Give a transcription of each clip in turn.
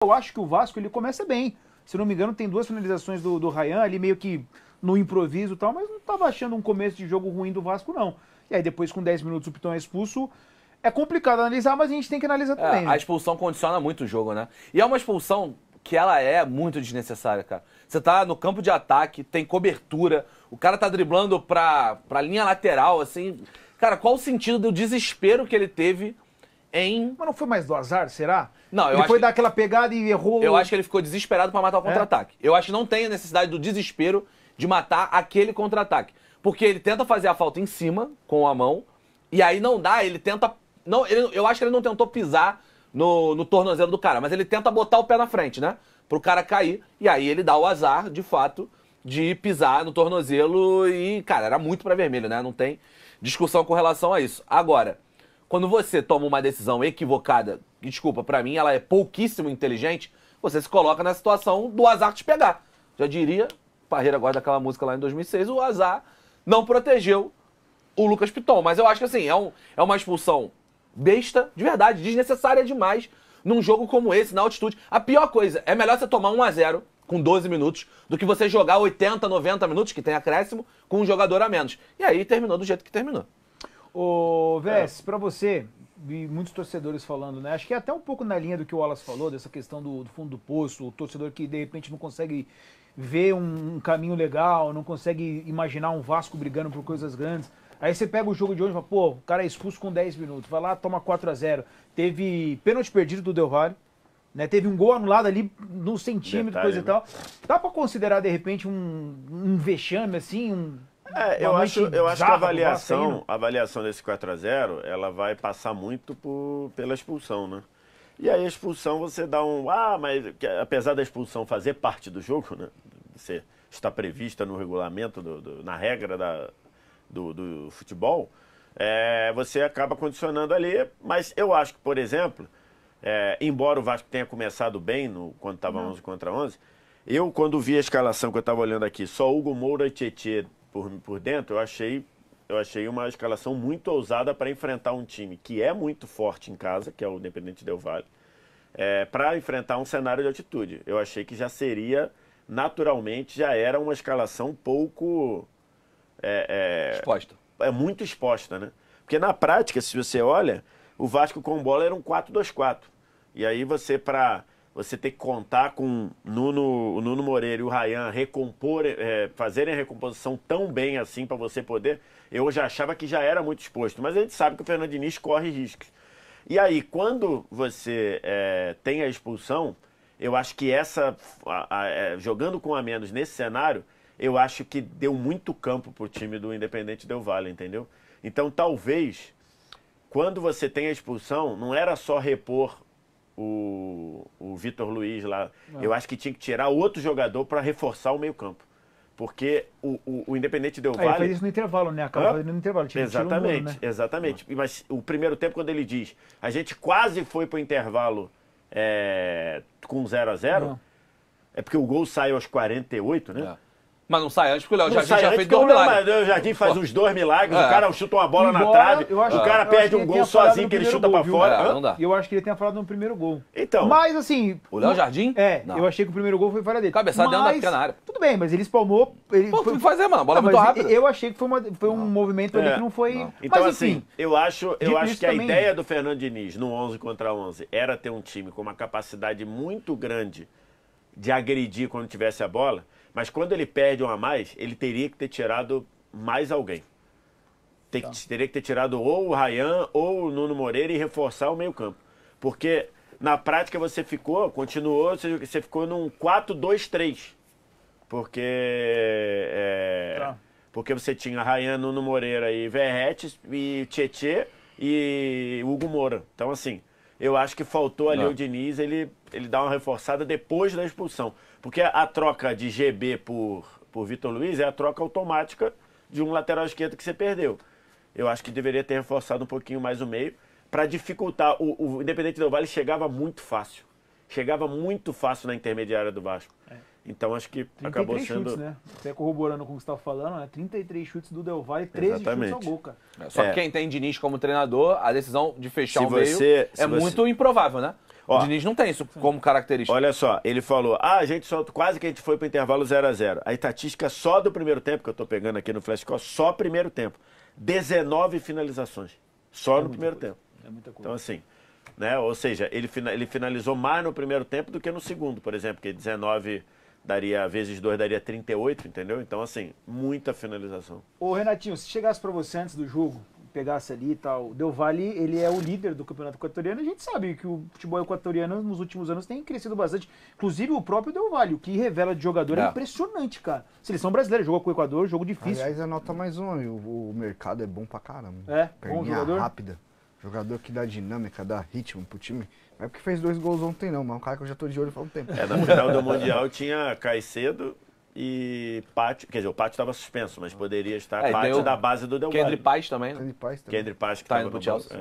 Eu acho que o Vasco ele começa bem. Se não me engano, tem 2 finalizações do Ryan ali meio que no improviso e tal, mas não estava achando um começo de jogo ruim do Vasco, não. E aí depois, com 10 minutos, o Piton é expulso. É complicado analisar, mas a gente tem que analisar também. A expulsão condiciona muito o jogo, né? E é uma expulsão que ela é muito desnecessária, cara. Você tá no campo de ataque, tem cobertura, o cara tá driblando pra linha lateral, assim. Cara, qual o sentido do desespero que ele teve em... Mas não foi mais do azar, será? Não, eu ele acho foi que... dar aquela pegada e errou. Eu acho que ele ficou desesperado pra matar o contra-ataque. Eu acho que não tem a necessidade do desespero de matar aquele contra-ataque. Porque ele tenta fazer a falta em cima, com a mão, e aí não dá, ele tenta... Não, eu acho que ele não tentou pisar no tornozelo do cara, mas ele tenta botar o pé na frente, né? Pro cara cair, e aí ele dá o azar, de fato, de pisar no tornozelo e, cara, era muito pra vermelho, né? Não tem discussão com relação a isso. Agora, quando você toma uma decisão equivocada, desculpa, pra mim ela é pouquíssimo inteligente, você se coloca na situação do azar te pegar. Já diria, Parreira gosta daquela música lá em 2006, o azar não protegeu o Lucas Piton. Mas eu acho que assim, é uma expulsão besta, de verdade, desnecessária demais num jogo como esse, na altitude. A pior coisa, é melhor você tomar 1-0 com 12 minutos do que você jogar 80, 90 minutos, que tem acréscimo, com um jogador a menos. E aí terminou do jeito que terminou. Ô, Vess, pra você, vi muitos torcedores falando, né? Acho que é até um pouco na linha do que o Wallace falou, dessa questão do fundo do poço, o torcedor que de repente não consegue ver um caminho legal, não consegue imaginar um Vasco brigando por coisas grandes. Aí você pega o jogo de hoje e fala, pô, o cara é expulso com 10 minutos, vai lá, toma 4-0. Teve pênalti perdido do Del Valle, né? Teve um gol anulado ali no centímetro, Detalhe, coisa e tal. Dá pra considerar, de repente, um vexame, assim, eu acho que a Vasco, avaliação desse 4-0, ela vai passar muito pela expulsão, né? E aí a expulsão você dá mas apesar da expulsão fazer parte do jogo, né? Você está prevista no regulamento, na regra do futebol, você acaba condicionando ali, mas eu acho que, por exemplo, embora o Vasco tenha começado bem quando estava 11 contra 11, eu, quando vi a escalação que eu estava olhando aqui, só Hugo Moura e Tietê por dentro, eu achei uma escalação muito ousada para enfrentar um time que é muito forte em casa, que é o Independente Del Valle, para enfrentar um cenário de altitude. Eu achei que já seria, naturalmente, já era uma escalação pouco... Exposta. É muito exposta, né? Porque na prática, se você olha, o Vasco com bola era um 4-2-4. E aí você ter que contar com o Nuno Moreira e o Ryan fazerem a recomposição tão bem assim para você poder... Eu já achava que já era muito exposto, mas a gente sabe que o Fernando Diniz corre riscos. E aí, quando você tem a expulsão, eu acho que jogando com a menos nesse cenário, eu acho que deu muito campo pro time do Independente Del Valle, entendeu? Então, talvez, quando você tem a expulsão, não era só repor o Vitor Luiz lá. Não. Eu acho que tinha que tirar outro jogador para reforçar o meio-campo. Porque o Independente Del Valle... Ele fez isso no intervalo, né? Acaba fazendo no intervalo. Exatamente, né? Exatamente. Mas o primeiro tempo, quando ele diz, a gente quase foi pro intervalo com 0-0, é porque o gol saiu aos 48, né? Mas não sai antes, porque o Léo Jardim já fez 2 milagres. O Jardim faz uns 2 milagres, o cara chuta uma bola na trave, o cara perde um gol sozinho que ele chuta pra fora. Não dá. E eu acho que ele tenha falado no primeiro gol. Então. Mas assim... O Léo Jardim? Eu achei que o primeiro gol foi falha dele. Cabeçada dentro da pequena área. Tudo bem, mas ele espalmou... Pô, tem que fazer, mano. A bola é muito rápida. Eu achei que foi um movimento ali que não foi... Não. Então, mas, enfim, assim, eu acho que a também... ideia do Fernando Diniz no 11 contra 11 era ter um time com uma capacidade muito grande de agredir quando tivesse a bola. Mas quando ele perde um a mais, ele teria que ter tirado mais alguém. Teria que ter tirado ou o Ryan ou o Nuno Moreira e reforçar o meio-campo. Porque na prática você ficou num 4-2-3. Porque você tinha Ryan, Nuno Moreira e Verratti, e Tietê e Hugo Moura. Então, assim, eu acho que faltou ali o Diniz, ele dá uma reforçada depois da expulsão. Porque a troca de GB por Vitor Luiz é a troca automática de um lateral esquerdo que você perdeu. Eu acho que deveria ter reforçado um pouquinho mais o meio para dificultar. O Independente Del Valle chegava muito fácil. Chegava muito fácil na intermediária do Vasco. Então acho que acabou sendo... chutes, né? Até corroborando com o que você estava falando, né? 33 chutes do Del Valle, 13 chutes ao gol, cara. Só que quem tem Diniz como treinador, a decisão de fechar o meio é muito improvável, né? O Diniz não tem isso como característica. Olha só, ele falou, a gente só, quase que a gente foi pro intervalo 0-0. A estatística só do primeiro tempo, que eu tô pegando aqui no Flashcore, só primeiro tempo. 19 finalizações. Só no primeiro tempo. É muita coisa. Então, assim, né? Ou seja, ele finalizou mais no primeiro tempo do que no segundo, por exemplo, que 19 daria, vezes 2 daria 38, entendeu? Então, assim, muita finalização. Ô, Renatinho, se chegasse pra você antes do jogo, pegasse ali e tal, o Del Valle, ele é o líder do campeonato equatoriano, a gente sabe que o futebol equatoriano nos últimos anos tem crescido bastante, inclusive o próprio Del Valle, o que revela de jogador é impressionante, cara. Seleção brasileira, jogou com o Equador, jogo difícil. Aliás, anota mais um, o mercado é bom pra caramba. É, perninha bom jogador. rápida, jogador que dá dinâmica, dá ritmo pro time. Não é porque fez 2 gols ontem não, mas é um cara que eu já tô de olho faz um tempo. Na final do Mundial tinha Caicedo e Pátio, quer dizer, o Pátio estava suspenso, mas poderia estar Pátio da base do Del Valle. Kendry Paz também, né? Kendry Paz que tá estava indo pro no Chelsea.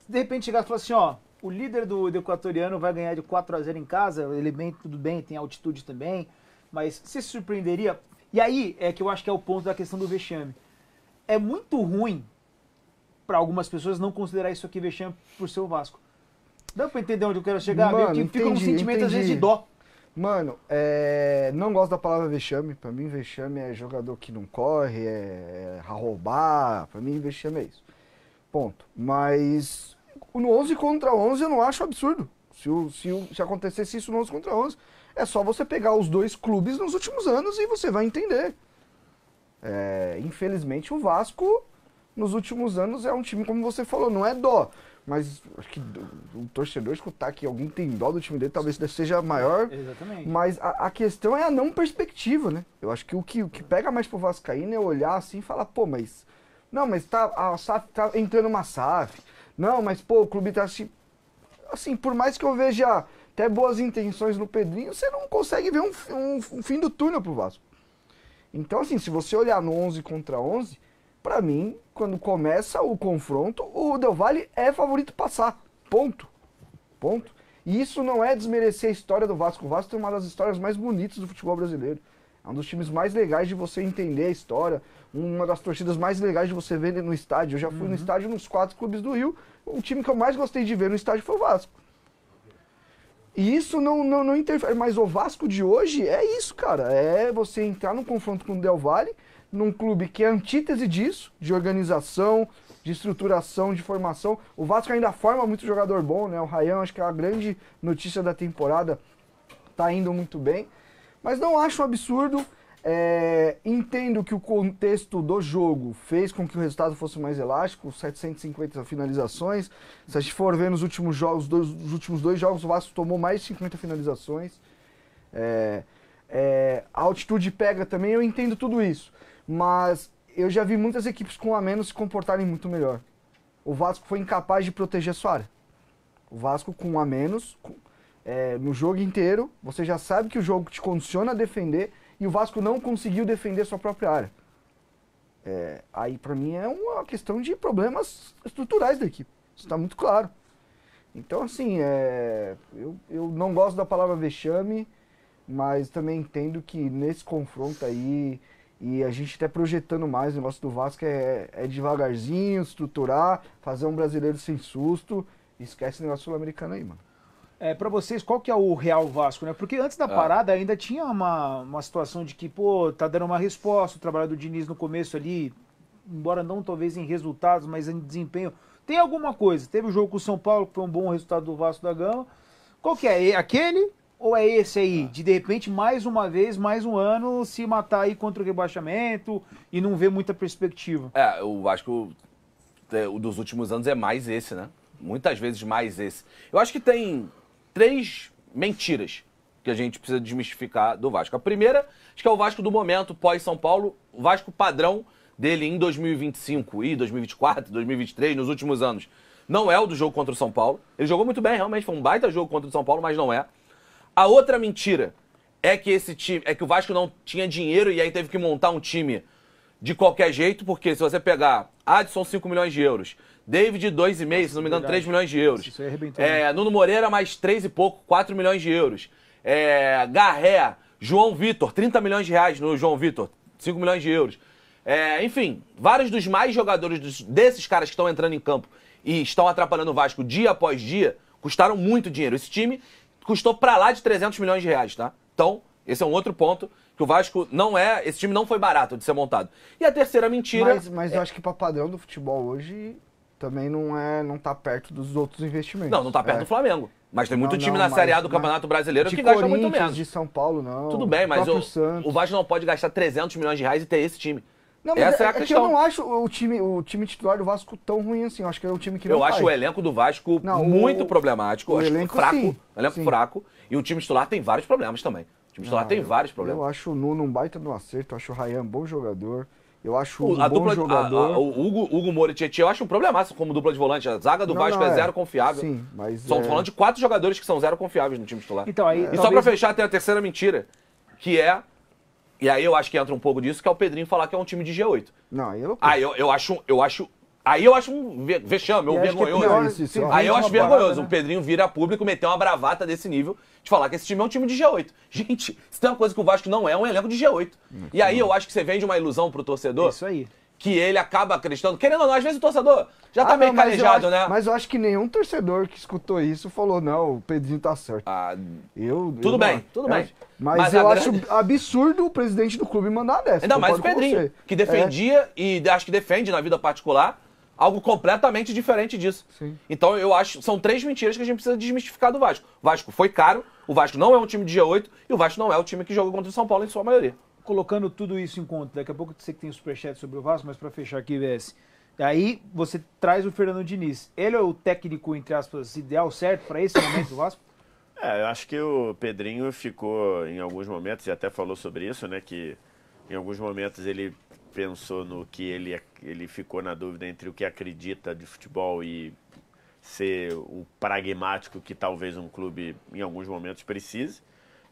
De repente chegasse e falasse assim, ó, o líder do equatoriano vai ganhar de 4-0 em casa, ele bem, tudo bem, tem altitude também, mas você se surpreenderia? E aí é que eu acho que é o ponto da questão do vexame. É muito ruim para algumas pessoas não considerar isso aqui vexame por ser o Vasco. Dá pra entender onde eu quero chegar? Mano, Meio que fica um sentimento às vezes de dó. Mano, não gosto da palavra vexame. Pra mim, vexame é jogador que não corre, é roubar. Pra mim, vexame é isso. Ponto. Mas no 11 contra 11 eu não acho absurdo. Se acontecesse isso no 11 contra 11, é só você pegar os 2 clubes nos últimos anos e você vai entender. Infelizmente, o Vasco, nos últimos anos, é um time, como você falou, não é dó. Mas acho que o torcedor escutar que alguém tem dó do time dele, talvez seja maior. Exatamente. Mas a questão é a não perspectiva, né? Eu acho que o que pega mais pro Vascaíno é olhar assim e falar, pô, mas... Não, mas a SAF tá entrando uma SAF. Não, mas pô, o clube tá assim, por mais que eu veja até boas intenções no Pedrinho, você não consegue ver um fim do túnel pro Vasco. Então, assim, se você olhar no 11 contra 11... Pra mim, quando começa o confronto, o Del Valle é favorito passar. Ponto. Ponto. E isso não é desmerecer a história do Vasco. O Vasco tem uma das histórias mais bonitas do futebol brasileiro. É um dos times mais legais de você entender a história. Uma das torcidas mais legais de você ver no estádio. Eu já fui no estádio nos 4 clubes do Rio. O time que eu mais gostei de ver no estádio foi o Vasco. E isso não interfere. Mas o Vasco de hoje é isso, cara. É você entrar num confronto com o Del Valle, num clube que é antítese disso, de organização, de estruturação, de formação. O Vasco ainda forma muito jogador bom, né? O Ryan, acho que é a grande notícia da temporada, tá indo muito bem. Mas não acho um absurdo. Entendo que o contexto do jogo fez com que o resultado fosse mais elástico, 750 finalizações. Se a gente for ver nos últimos jogos, os últimos 2 jogos, o Vasco tomou mais de 50 finalizações. A altitude pega também, eu entendo tudo isso. Mas eu já vi muitas equipes com a menos se comportarem muito melhor. O Vasco foi incapaz de proteger a sua área. O Vasco com a menos, no jogo inteiro, você já sabe que o jogo te condiciona a defender e o Vasco não conseguiu defender a sua própria área. Aí pra mim é uma questão de problemas estruturais da equipe. Isso está muito claro. Então assim, eu não gosto da palavra vexame, mas também entendo que nesse confronto aí... E a gente até projetando mais, o negócio do Vasco é devagarzinho, estruturar, fazer um brasileiro sem susto. Esquece o negócio sul-americano aí, mano. Pra vocês, qual que é o real Vasco, né? Porque antes da parada ainda tinha uma situação de que, pô, tá dando uma resposta, o trabalho do Diniz no começo ali, embora não talvez em resultados, mas em desempenho, tem alguma coisa. Teve o jogo com o São Paulo, que foi um bom resultado do Vasco da Gama. Qual que é? Aquele... Ou é esse aí, de repente, mais uma vez, mais um ano, se matar aí contra o rebaixamento e não ver muita perspectiva? O Vasco dos últimos anos é mais esse, né? Muitas vezes mais esse. Eu acho que tem 3 mentiras que a gente precisa desmistificar do Vasco. A primeira, acho que é o Vasco do momento, pós-São Paulo, o Vasco padrão dele em 2025 e 2024, 2023, nos últimos anos. Não é o do jogo contra o São Paulo. Ele jogou muito bem, realmente, foi um baita jogo contra o São Paulo, mas não é. A outra mentira é que o Vasco não tinha dinheiro e aí teve que montar um time de qualquer jeito, porque se você pegar Adson, 5 milhões de euros, David, 2,5, se não me engano, 3 milhões de euros. Isso aí arrebentou. Nuno Moreira, mais 3 e pouco, 4 milhões de euros. Garré, João Vitor, 30 milhões de reais no João Vitor, 5 milhões de euros. Enfim, vários dos mais jogadores desses caras que estão entrando em campo e estão atrapalhando o Vasco dia após dia, Custaram muito dinheiro. Esse time custou pra lá de 300 milhões de reais, tá? Então, esse é um outro ponto que o Vasco não é... Esse time não foi barato de ser montado. E a terceira mentira... Mas eu acho que pra padrão do futebol hoje também não tá perto dos outros investimentos. Não tá perto do Flamengo. Mas tem muito time não, na Série A mas- do Campeonato Brasileiro de que gasta muito Corinthians, menos. de São Paulo, não. Tudo bem, mas próprio Santos. o Vasco não pode gastar 300 milhões de reais e ter esse time. Não, mas Essa é a que eu questão. não acho o time titular do Vasco tão ruim assim. Eu acho que é um time que não Eu acho faz. o elenco do Vasco Não, muito problemático. o Eu acho elenco, fraco. sim. Elenco Sim. fraco. E o time titular tem vários problemas também. O time titular tem vários Eu problemas. acho o Nuno um baita no acerto. Eu acho o Ryan um bom jogador. Eu acho o A bom dupla, jogador. o Hugo Moura e Tietchan, eu acho um problemaço como dupla de volante. A zaga do Não, Vasco não, é é. zero confiável. Sim, mas Estamos falando de 4 jogadores que são zero confiáveis no time titular. Então, aí, E só pra talvez- fechar, tem a terceira mentira, que é... E aí eu acho que entra um pouco disso, que é o Pedrinho falar que é um time de G8. Não, aí é loucura. Aí eu acho... Aí eu acho um vexame, E um acho que é vergonhoso. pior, Isso, você ó. Aí eu vende acho uma parada, vergonhoso né? o Pedrinho vir a público meter uma bravata desse nível de falar que esse time é um time de G8. Gente, se tem uma coisa que o Vasco não é um elenco de G8. E aí eu acho que você vende uma ilusão pro torcedor Isso aí. que ele acaba acreditando. Querendo ou não, às vezes o torcedor já tá Ah, meio não, mas eu calejado, acho- né? Mas eu acho que nenhum torcedor que escutou isso falou, não, o Pedrinho tá certo. Ah, Eu Tudo não bem, acho. tudo bem. Mas, Mas eu a acho grande- absurdo o presidente do clube mandar dessa. ainda mais o concordo com Pedrinho, você. que defendia e acho que defende na vida particular algo completamente diferente disso. Sim. Então eu acho, são 3 mentiras que a gente precisa desmistificar do Vasco. O Vasco foi caro, o Vasco não é um time de G8 e o Vasco não é o time que jogou contra o São Paulo em sua maioria. Colocando tudo isso em conta, daqui a pouco eu sei que tem superchat sobre o Vasco, mas para fechar aqui, VS, aí você traz o Fernando Diniz. Ele é o técnico, entre aspas, ideal, certo, para esse momento do Vasco? Eu acho que o Pedrinho ficou, em alguns momentos, e até falou sobre isso, né, que em alguns momentos ele pensou no que ele ficou na dúvida entre o que acredita de futebol e ser o pragmático que talvez um clube, em alguns momentos, precise.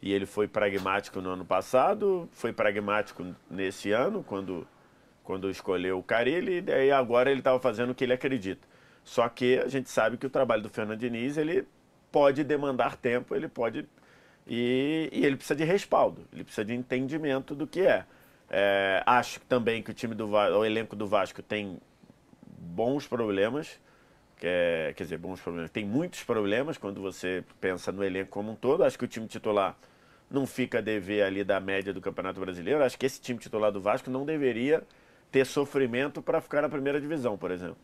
E ele foi pragmático no ano passado, foi pragmático nesse ano, quando escolheu o Carille, e daí agora ele estava fazendo o que ele acredita. Só que a gente sabe que o trabalho do Fernando Diniz, ele pode demandar tempo, ele pode... E ele precisa de respaldo, ele precisa de entendimento do que é. Acho também que o elenco do Vasco tem bons problemas, quer dizer, bons problemas, tem muitos problemas quando você pensa no elenco como um todo. Acho que o time titular não fica a dever ali da média do Campeonato Brasileiro. Acho que esse time titular do Vasco não deveria ter sofrimento para ficar na primeira divisão, por exemplo.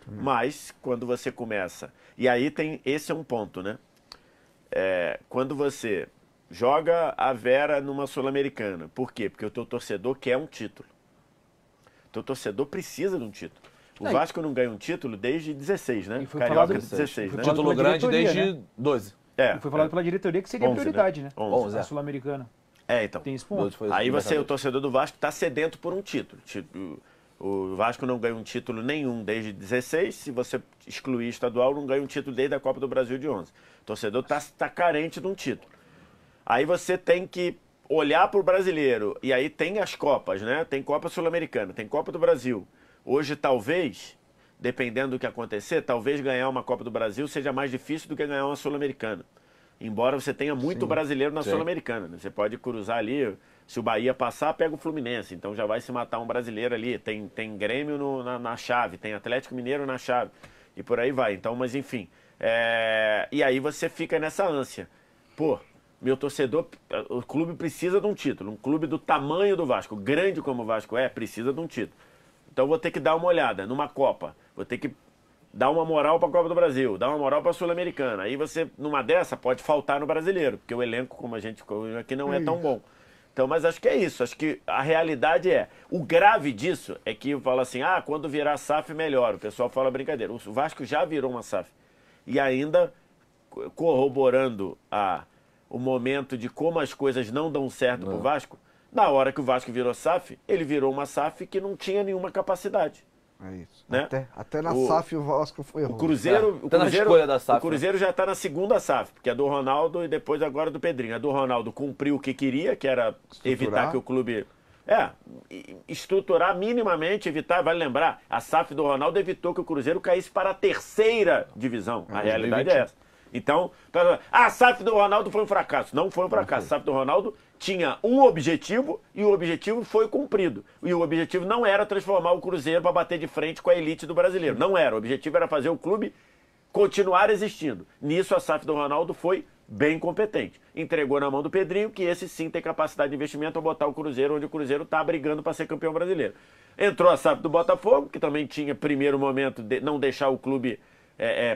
Mas quando você começa... E aí esse é um ponto, né? Quando você joga a Vera numa Sul-Americana. Por quê? Porque o teu torcedor quer um título. O teu torcedor precisa de um título. O Vasco não ganha um título desde 16, né? E foi Carioca falado- 16, foi né? falado- Título pela grande diretoria, desde 12. E foi falado pela diretoria que seria 11, prioridade, né? 11, A Sul-Americana. então. Tem esse ponto. 12 foi Aí você, o Libertadores. torcedor do Vasco, está sedento por um título. O Vasco não ganha um título nenhum desde 16. Se você excluir estadual, não ganha um título desde a Copa do Brasil de 11. O torcedor está carente de um título. Aí você tem que olhar para o brasileiro. E aí tem as Copas, né? Tem Copa Sul-Americana, tem Copa do Brasil. Hoje, talvez, dependendo do que acontecer, talvez ganhar uma Copa do Brasil seja mais difícil do que ganhar uma Sul-Americana. Embora você tenha muito brasileiro na Sim. Sul-Americana, né? Você pode cruzar ali, se o Bahia passar, pega o Fluminense, então já vai se matar um brasileiro ali. Tem Grêmio na chave, tem Atlético Mineiro na chave, e por aí vai. Então, mas enfim, e aí você fica nessa ânsia. Pô, meu torcedor, o clube precisa de um título, um clube do tamanho do Vasco, grande como o Vasco precisa de um título. Então vou ter que dar uma olhada numa Copa, vou ter que dar uma moral para a Copa do Brasil, dar uma moral para a Sul-Americana. Aí você, numa dessa, pode faltar no brasileiro, porque o elenco, como a gente aqui, não é tão bom. Então, mas acho que é isso, acho que a realidade o grave disso é que eu falo assim, quando virar SAF melhor, o pessoal fala brincadeira. O Vasco já virou uma SAF. E ainda corroborando o momento de como as coisas não dão certo pro Vasco, na hora que o Vasco virou SAF, ele virou uma SAF que não tinha nenhuma capacidade. É isso. Né? Até na O- SAF o Vasco foi O errado. Cruzeiro, Tá na escolha da SAF, o Cruzeiro já está na segunda SAF, porque é do Ronaldo e depois agora do Pedrinho. A do Ronaldo cumpriu o que queria, que era evitar que o clube... estruturar minimamente, evitar, vale lembrar, a SAF do Ronaldo evitou que o Cruzeiro caísse para a terceira divisão. A realidade é essa. Então, a SAF do Ronaldo foi um fracasso. Não foi um fracasso. A SAF do Ronaldo tinha um objetivo e o objetivo foi cumprido. E o objetivo não era transformar o Cruzeiro para bater de frente com a elite do brasileiro. Não era. O objetivo era fazer o clube continuar existindo. Nisso a SAF do Ronaldo foi bem competente. Entregou na mão do Pedrinho, que esse sim tem capacidade de investimento a botar o Cruzeiro onde o Cruzeiro está brigando para ser campeão brasileiro. Entrou a SAF do Botafogo, que também tinha primeiro momento de não deixar o clube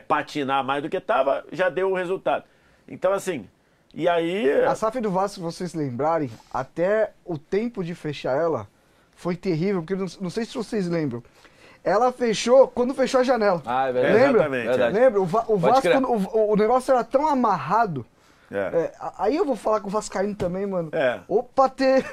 patinar mais do que estava, já deu o resultado. Então assim, e aí... A SAF do Vasco, se vocês lembrarem, até o tempo de fechar ela foi terrível, porque não sei se vocês lembram. Ela fechou quando fechou a janela. Ah, é verdade. Lembra? Exatamente. Verdade. Lembra? O Vasco, o negócio era tão amarrado. Aí eu vou falar com o Vascaíno também, mano. Opa, ter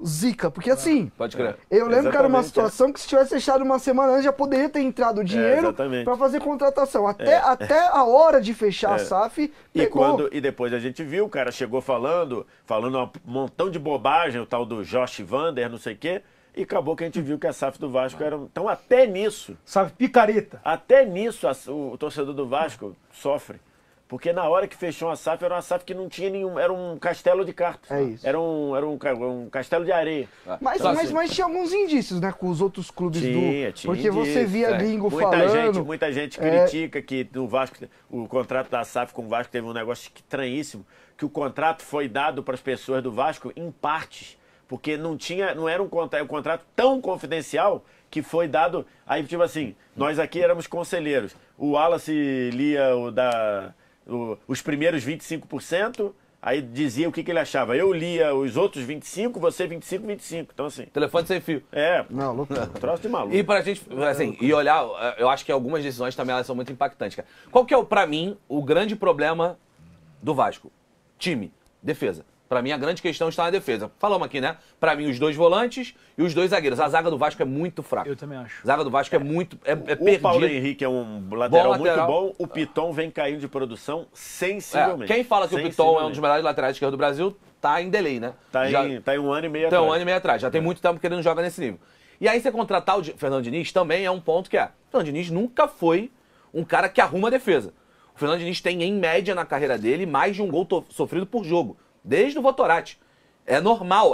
zica. Porque assim, Pode crer. eu lembro que era uma Exatamente, situação que se tivesse fechado uma semana antes, já poderia ter entrado dinheiro exatamente. pra fazer contratação. Até a hora de fechar a SAF, pegou. E depois a gente viu, o cara chegou falando um montão de bobagem, o tal do Josh Vander, não sei o quê, e acabou que a gente viu que a SAF do Vasco era... Então até nisso, Sabe, picareta. o torcedor do Vasco sofre. Porque na hora que fechou a SAF, era uma SAF que não tinha nenhum... Era um castelo de cartas. É isso. Era um castelo de areia. Mas tinha alguns indícios, né, com os outros clubes Tinha Porque você indício, via gringo muita falando... Muita gente critica que no Vasco, o contrato da SAF com o Vasco teve um negócio estranhíssimo, que o contrato foi dado para as pessoas do Vasco em partes, porque não era um contrato tão confidencial que foi dado... Aí, tipo assim, nós aqui éramos conselheiros. O Wallace lia os primeiros 25%, aí dizia o que ele achava. Eu lia os outros 25%, você 25%. Então, assim... Telefone sem fio. Não, loucura. Troço de maluco. E pra gente, assim, e olhar, eu acho que algumas decisões também elas são muito impactantes, cara. Qual que é, pra mim, o grande problema do Vasco? Time, defesa. Pra mim, a grande questão está na defesa. Falamos aqui, né? Pra mim, os 2 volantes e os 2 zagueiros. A zaga do Vasco é muito fraca. Eu também acho. A zaga do Vasco é muito... O perdido. Paulo Henrique é um lateral muito lateral. bom. O Piton vem caindo de produção sensivelmente. Quem fala que o Piton é um dos melhores laterais esquerdos do Brasil, tá em delay, né? Tá em um ano e meio Então, atrás. um ano e meio atrás. Já tem muito tempo que ele não joga nesse nível. E aí, você contratar o Fernando Diniz também é um ponto que é... O Fernando Diniz nunca foi um cara que arruma a defesa. O Fernando Diniz tem, em média, na carreira dele, mais de um gol sofrido por jogo. Desde o Votorati. É normal.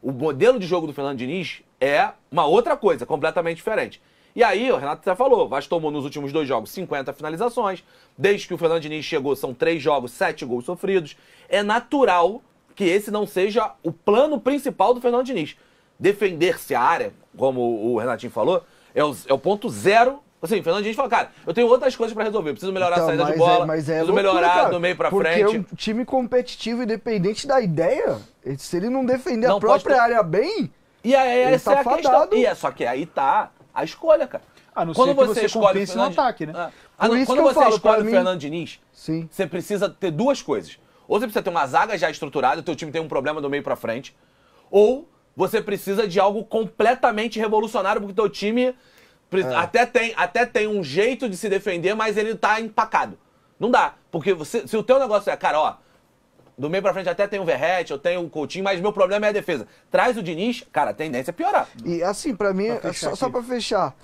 O modelo de jogo do Fernando Diniz é uma outra coisa, completamente diferente. E aí, o Renato até falou, o Vasco tomou nos últimos 2 jogos 50 finalizações. Desde que o Fernando Diniz chegou, são 3 jogos, 7 gols sofridos. É natural que esse não seja o plano principal do Fernando Diniz. Defender-se a área, como o Renatinho falou, é o ponto zero. Assim, o Fernando Diniz fala, cara, eu tenho outras coisas pra resolver. Eu preciso melhorar a saída de bola, preciso melhorar do meio pra frente. Porque um time competitivo, independente da ideia, se ele não defender Não a própria área bem, e aí, ele essa tá é a questão. fadado. E só que aí tá a escolha, cara. A não ser que você compense no ataque, né? Por isso Quando que eu você falo, escolhe pra o mim- Fernando Diniz, sim. você precisa ter 2 coisas. Ou você precisa ter uma zaga já estruturada, o teu time tem um problema do meio pra frente, ou você precisa de algo completamente revolucionário, porque o teu time até tem um jeito de se defender, mas ele tá empacado. Não dá. Porque se o teu negócio é, cara, ó, do meio pra frente até tem o Verratti, eu tenho o Coutinho, mas meu problema é a defesa. Traz o Diniz, cara, a tendência é piorar. E assim, pra mim, só pra fechar,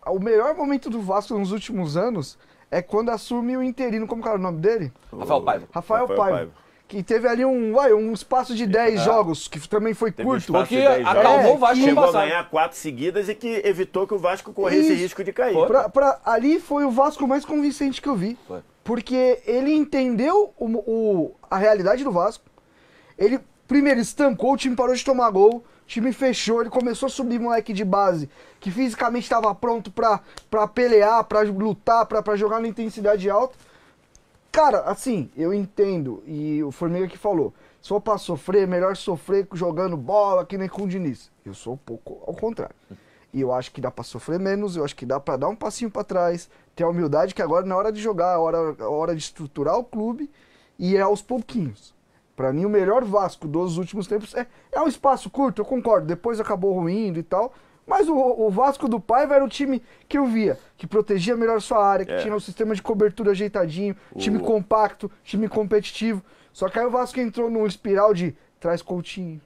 o melhor momento do Vasco nos últimos anos é quando assume o interino, como que era o nome dele? Rafael Paiva. Rafael Paiva. Que teve ali um espaço de 10 jogos, que também foi Teve um curto. espaço de Porque 10 jogos. acalmou o Vasco no Chegou a passado. ganhar 4 seguidas e que evitou que o Vasco corresse Isso. risco de cair. Ali foi o Vasco mais convincente que eu vi. Foi. Porque ele entendeu a realidade do Vasco. Ele, primeiro, estancou, o time parou de tomar gol, o time fechou, ele começou a subir moleque de base, que fisicamente estava pronto pra pelear, pra lutar, pra jogar na intensidade alta. Cara, assim, eu entendo, e o Formiga que falou, se for pra sofrer, melhor sofrer jogando bola que nem com o Diniz. Eu sou um pouco ao contrário. E eu acho que dá pra sofrer menos, eu acho que dá pra dar um passinho pra trás, ter a humildade que agora na hora de jogar, a hora de estruturar o clube, e é aos pouquinhos. Pra mim, o melhor Vasco dos últimos tempos é um espaço curto, eu concordo, depois acabou ruindo e tal, mas o Vasco do Paiva era o time que eu via, que protegia melhor sua área, que tinha um sistema de cobertura ajeitadinho, time compacto, time competitivo. Só que aí o Vasco entrou num espiral de traz Coutinho,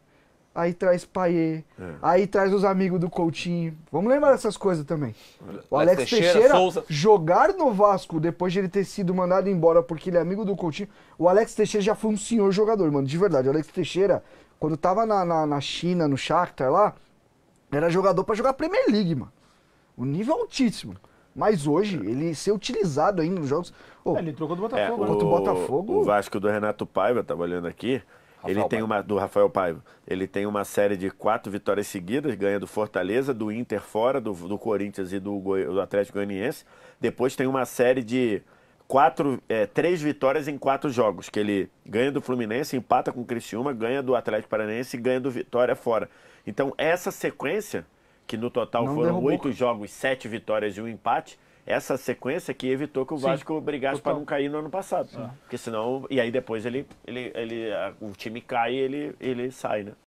aí traz Payet, aí traz os amigos do Coutinho. Vamos lembrar dessas coisas também. O Alex Teixeira Souza. jogar no Vasco depois de ele ter sido mandado embora porque ele é amigo do Coutinho, o Alex Teixeira já foi um senhor jogador, mano, de verdade. O Alex Teixeira, quando tava na China, no Shakhtar lá, era jogador pra jogar Premier League, mano. O nível altíssimo. Mas hoje, ele ser utilizado ainda nos jogos... Ô, Ele trocou do Botafogo, né? Contra o Botafogo. O Vasco do Renato Paiva, tava olhando aqui, ele tem Paiva. uma do Rafael Paiva. Ele tem uma série de 4 vitórias seguidas, ganha do Fortaleza, do Inter fora, do Corinthians e do Atlético Goianiense. Depois tem uma série de 3 vitórias em 4 jogos, que ele ganha do Fluminense, empata com o Criciúma, ganha do Atlético Paranaense e ganha do Vitória fora. Então, essa sequência, que no total Não foram derrubou. 8 jogos, 7 vitórias e 1 empate, essa sequência que evitou que o Vasco brigasse para não cair no ano passado. Porque senão, e aí depois o time cai e ele sai, né?